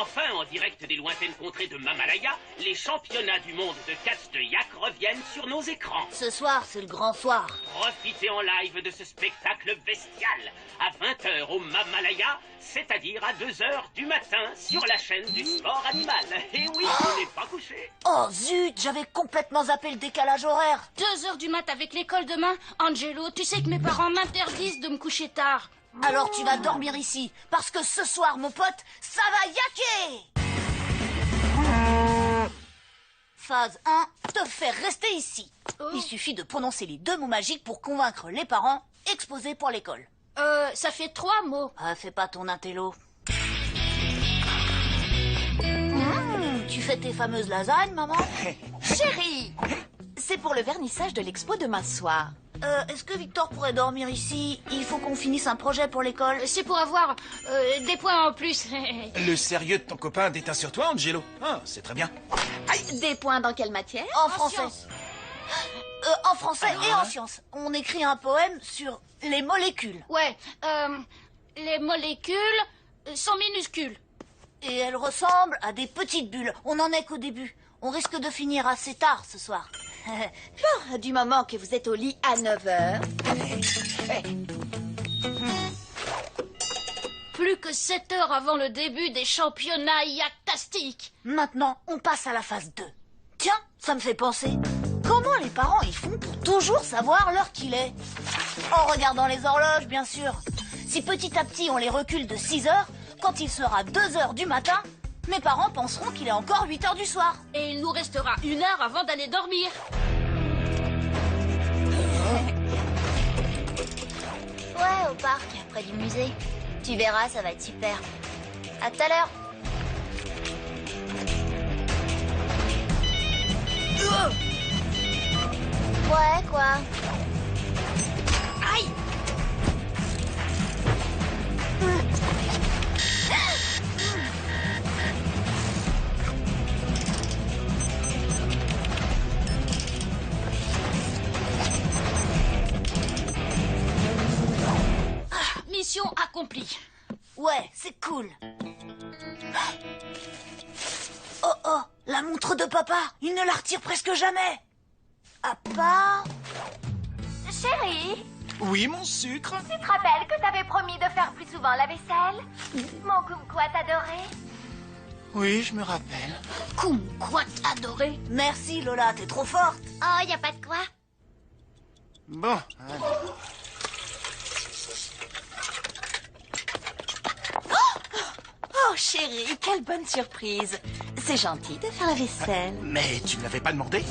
Enfin, en direct des lointaines contrées de Mamalaya, les championnats du monde de catch de yak reviennent sur nos écrans. Ce soir, c'est le grand soir. Profitez en live de ce spectacle bestial à 20h au Mamalaya, c'est-à-dire à 2h du matin sur la chaîne du sport animal. Et oui, on n'est pas couché. Oh zut, j'avais complètement zappé le décalage horaire. 2h du mat avec l'école demain. Angelo, tu sais que mes parents m'interdisent de me coucher tard. Alors tu vas dormir ici, parce que ce soir, mon pote, ça va yaquer. Phase 1, te faire rester ici. Il suffit de prononcer les 2 mots magiques pour convaincre les parents exposés pour l'école. Ça fait 3 mots. Ah, fais pas ton intello. Tu fais tes fameuses lasagnes, maman? Chérie, c'est pour le vernissage de l'expo demain soir. Est-ce que Victor pourrait dormir ici? Il faut qu'on finisse un projet pour l'école. C'est pour avoir des points en plus. Le sérieux de ton copain déteint sur toi, Angelo. Ah, c'est très bien. Des points dans quelle matière? En français. En français et en sciences. On écrit un poème sur les molécules. Ouais, les molécules sont minuscules. Et elles ressemblent à des petites bulles. On n'en est qu'au début. On risque de finir assez tard ce soir. Bon, du moment que vous êtes au lit à 9h. Plus que 7 heures avant le début des championnats yaktastiques. Maintenant, on passe à la phase 2. Tiens, ça me fait penser. Comment les parents y font pour toujours savoir l'heure qu'il est? En regardant les horloges, bien sûr. Si petit à petit on les recule de 6 heures, quand il sera 2 heures du matin, mes parents penseront qu'il est encore 8 heures du soir. Et il nous restera 1 heure avant d'aller dormir. Ouais, au parc, près du musée. Tu verras, ça va être super. À tout à l'heure. Ouais, quoi? Aïe! Mission accomplie. Ouais, c'est cool. Oh oh, la montre de papa, il ne la retire presque jamais. À part... Chérie, Oui, mon sucre. tu te rappelles que t'avais promis de faire plus souvent la vaisselle? Mon kumquat adoré. Oui, je me rappelle. Kumquat adoré. Merci Lola, t'es trop forte. Oh, y a pas de quoi. Bon, allez. Oh, chérie, quelle bonne surprise. C'est gentil de faire la vaisselle. Mais tu ne l'avais pas demandé?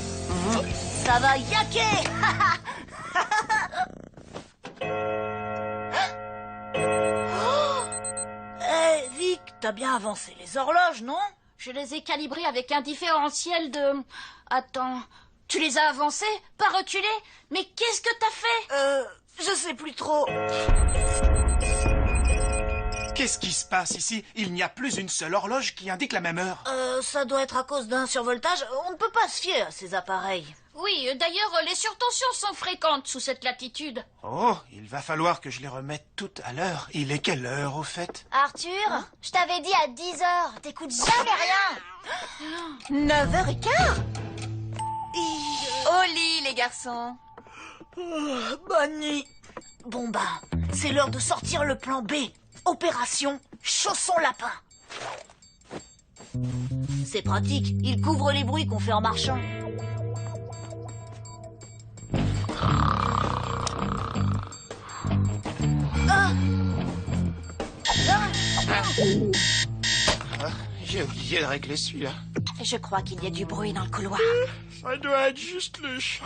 Ça va yaquer. Eh, Vic, t'as bien avancé les horloges, non? Je les ai calibrés avec un différentiel de... Attends, tu les as avancés, pas reculés? Mais qu'est-ce que t'as fait? Je sais plus trop. Qu'est-ce qui se passe ici? Il n'y a plus une seule horloge qui indique la même heure. Ça doit être à cause d'un survoltage. On ne peut pas se fier à ces appareils. Oui, d'ailleurs, les surtensions sont fréquentes sous cette latitude. Oh, il va falloir que je les remette toutes à l'heure. Il est quelle heure, au fait? Arthur, je t'avais dit à 10h. T'écoutes jamais rien. 9h15. Au lit, les garçons. Bonne nuit. Bon bah, c'est l'heure de sortir le plan B. Opération Chausson Lapin. C'est pratique, il couvre les bruits qu'on fait en marchant. J'ai oublié de régler celui-là. Je crois qu'il y a du bruit dans le couloir. Ça doit être juste le chat.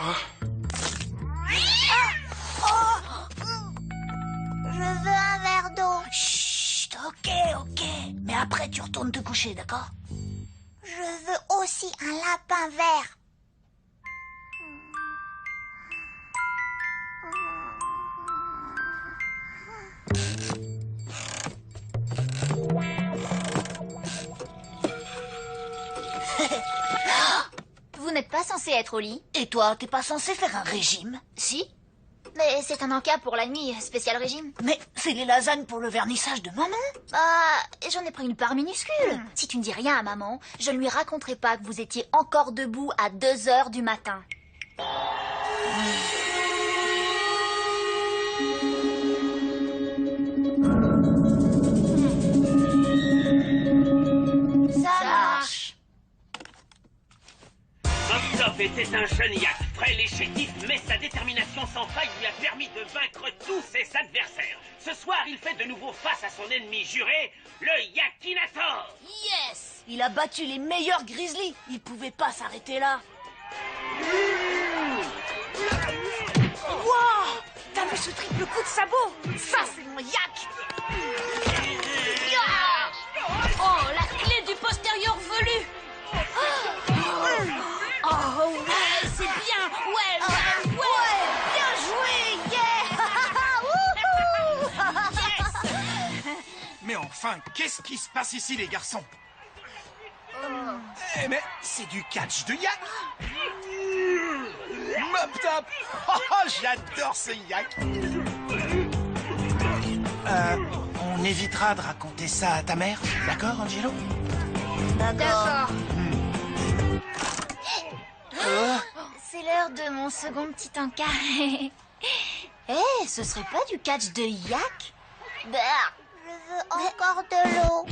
Je veux un verre d'eau. Chut, ok. Mais après, tu retournes te coucher, d'accord? Je veux aussi un lapin vert. Vous n'êtes pas censé être au lit? Et toi, t'es pas censé faire un régime? Si. Mais c'est un encas pour la nuit, spécial régime. Mais c'est les lasagnes pour le vernissage de maman. Bah, j'en ai pris une part minuscule. Si tu ne dis rien à maman, je ne lui raconterai pas que vous étiez encore debout à 2 heures du matin. Ça marche. Mop Top était un jeune yak, frêle et chétif, mais sa détermination sans faille lui a permis de vaincre tous ses adversaires. Ce soir, il fait de nouveau face à son ennemi juré, le Yakinator. Yes! Il a battu les meilleurs grizzlies. Il pouvait pas s'arrêter là. Wow! T'as vu ce triple coup de sabot? Ça, c'est mon yak! Oh, la clé du postérieur velu. Oh, ouais, c'est bien. Ouais. Bien joué! Yeah! Wouhou! Mais enfin, qu'est-ce qui se passe ici, les garçons? Eh, mais c'est du catch de yak! Mop Top! Oh, j'adore ce yak! On évitera de raconter ça à ta mère, d'accord, Angelo? D'accord. C'est l'heure de mon second petit encas. Ce serait pas du catch de yak? Bah, je veux encore de l'eau.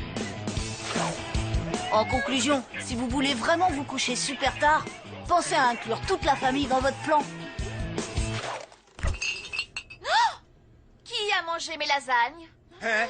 En conclusion, si vous voulez vraiment vous coucher super tard, pensez à inclure toute la famille dans votre plan. Qui a mangé mes lasagnes? Hein?